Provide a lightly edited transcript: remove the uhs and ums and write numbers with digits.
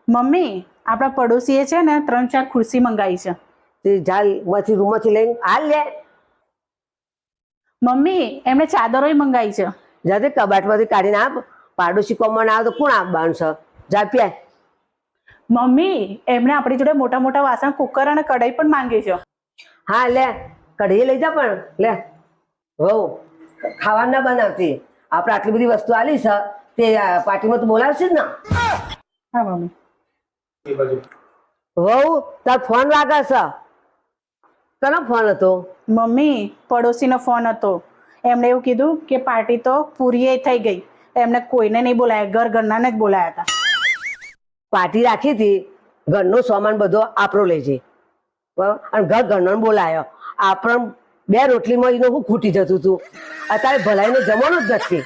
Mummy આપણા પડોશીએ છે ને 3-4 ખુરશી મંગાવી છે. તે માંથી રૂમમાંથી લઈને હાલ લે. મમ્મી એમણે ચાદરોય મંગાવી છે. જાતે કબાટમાંથી કાઢીને આપ. પાડોશી કોમન આવે તો કોણ આપવાનું છે? જા પ્યાય. મમ્મી એમણે આપણી જોડે મોટા મોટા વાસણ, કુકર અને કઢાઈ પણ માંગે છે. હા લે, કઢી લઈ જા પણ લે. હો ખાવાનું ના બનાવતી. આપણે આટલી બધી વસ્તુ આલી છે તે પાર્ટીમાં તો બોલાવશે જ ને. હા મમ્મી. વહુ તાર ફોન લાગે છે. કનો ફોન હતો? મમ્મી પડોશીનો ફોન હતો. એમણે એવું કીધું કે પાર્ટી તો પૂરી થઈ ગઈ, એમને કોઈને નહીં બોલાયા, ઘરનાને જ બોલાયા હતા. પાર્ટી રાખી હતી, ઘરનો સામાન બધો આપણો લઈ જઈ બરાબર, અને ઘરનો બોલાયો. આપણે 2 રોટલીમાં એનો શું ખૂટી જતું હતું. અત્યારે ભલાઈનો જમાનો જ નથી.